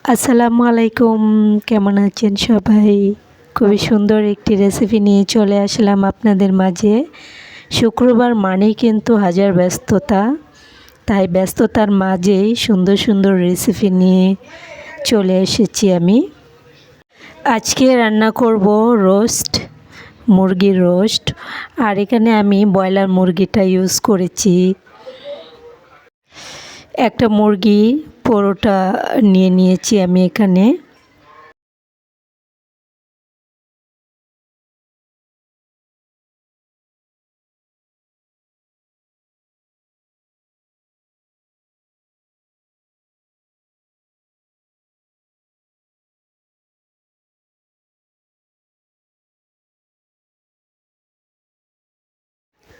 আসসালামু আলাইকুম, কেমন আছেন সবাই? খুবই সুন্দর একটি রেসিপি নিয়ে চলে আসলাম আপনাদের মাঝে। শুক্রবার মানেই কিন্তু হাজার ব্যস্ততা, তাই ব্যস্ততার মাঝেই সুন্দর সুন্দর রেসিপি নিয়ে চলে এসেছি আমি। আজকে রান্না করব রোস্ট, মুরগির রোস্ট। আর এখানে আমি ব্রয়লার মুরগিটা ইউজ করেছি। একটা মুরগি পুরোটা নিয়ে নিয়েছি আমি এখানে।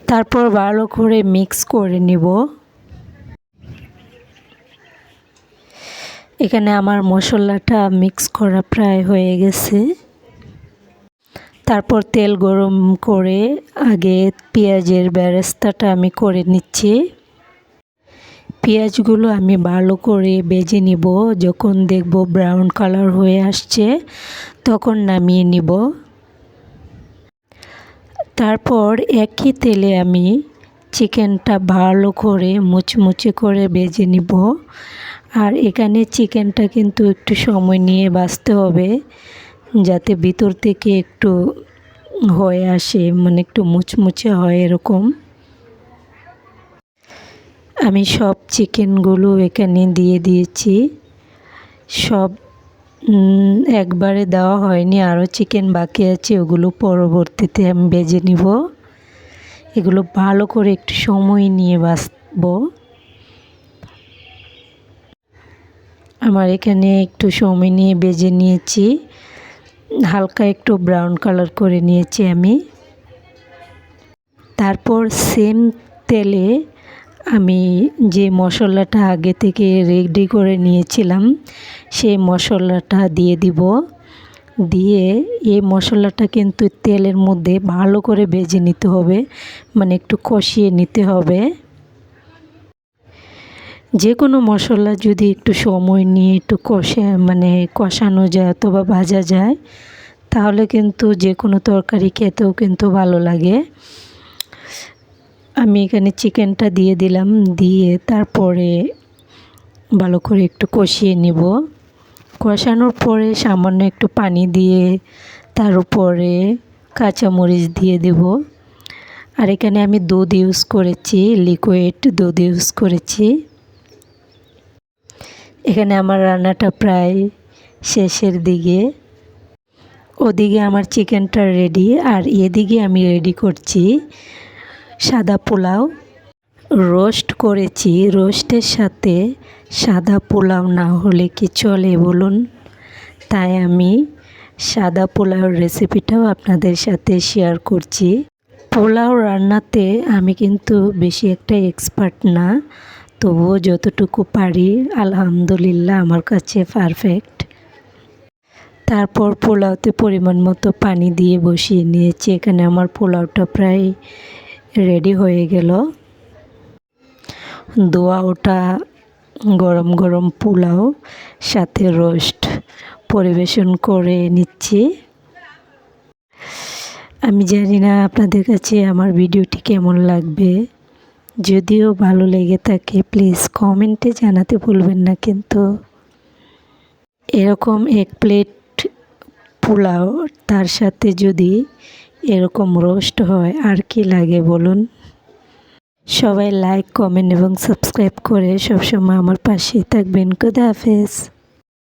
তারপর ভালো করে মিক্স করে নিব। এখানে আমার মশলাটা মিক্স করা প্রায় হয়ে গেছে। তারপর তেল গরম করে আগে পেঁয়াজের বেরেস্তাটা আমি করে নিচ্ছি। পেঁয়াজগুলো আমি ভালো করে ভেজে নিব। যখন দেখব ব্রাউন কালার হয়ে আসছে তখন নামিয়ে নিব। তারপর একই তেলে আমি চিকেনটা ভালো করে মুচমুচে করে ভেজে নিব। আর এখানে চিকেনটা কিন্তু একটু সময় নিয়ে ভাজতে হবে, যাতে ভিতর থেকে একটু হয়ে আসে, মানে একটু মুচমুচে হয় এরকম। আমি সব চিকেনগুলো এখানে দিয়ে দিয়েছি। সব একবারে দেওয়া হয়নি, আরও চিকেন বাকি আছে, ওগুলো পরবর্তীতে আমি ভেজে নিব। এগুলো ভালো করে একটু সময় নিয়ে ভাজবো। আমার এখানে একটু সময় নিয়ে ভেজে নিয়েছি, হালকা একটু ব্রাউন কালার করে নিয়েছি আমি। তারপর সেম তেলে আমি যে মশলাটা আগে থেকে রেডি করে নিয়েছিলাম সেই মশলাটা দিয়ে দিব। দিয়ে এই মশলাটা কিন্তু তেলের মধ্যে ভালো করে ভেজে নিতে হবে, মানে একটু কষিয়ে নিতে হবে। যে কোনো মশলা যদি একটু সময় নিয়ে একটু কষানো যায় অথবা ভাজা যায়, তাহলে কিন্তু যে কোনো তরকারি খেতেও কিন্তু ভালো লাগে। আমি এখানে চিকেনটা দিয়ে দিলাম, দিয়ে তারপরে ভালো করে একটু কষিয়ে নিব। কষানোর পরে সামান্য একটু পানি দিয়ে তার উপরে কাঁচামরিচ দিয়ে দেব। আর এখানে আমি দুধ ইউজ করেছি, লিকুইড দুধ ইউজ করেছি। এখানে আমার রান্নাটা প্রায় শেষের দিকে। ওদিকে আমার চিকেনটা রেডি, আর এদিকে আমি রেডি করছি সাদা পোলাও। রোস্ট করেছি, রোস্টের সাথে সাদা পোলাও না হলে কি চলে বলুন? তাই আমি সাদা পোলাওর রেসিপিটাও আপনাদের সাথে শেয়ার করছি। পোলাও রান্নাতে আমি কিন্তু বেশি একটা এক্সপার্ট না, তবুও যতটুকু পারি আলহামদুলিল্লাহ আমার কাছে পারফেক্ট। তারপর পোলাওতে পরিমাণ মতো পানি দিয়ে বসিয়ে নিয়েছি। এখানে আমার পোলাওটা প্রায় রেডি হয়ে গেল। ধোয়া ওটা গরম গরম পোলাও সাথে রোস্ট পরিবেশন করে নিচ্ছি। আমি জানি না আপনাদের কাছে আমার ভিডিওটি কেমন লাগবে। যদিও ভালো লেগে থাকে প্লিজ কমেন্টে জানাতে ভুলবেন না কিন্তু। এরকম এক প্লেট পোলাও, তার সাথে যদি এরকম রোস্ট হয় আর কি লাগে বলুন? সবাই লাইক, কমেন্ট এবং সাবস্ক্রাইব করে সবসময় আমার পাশে থাকবেন। খোদা হাফেজ।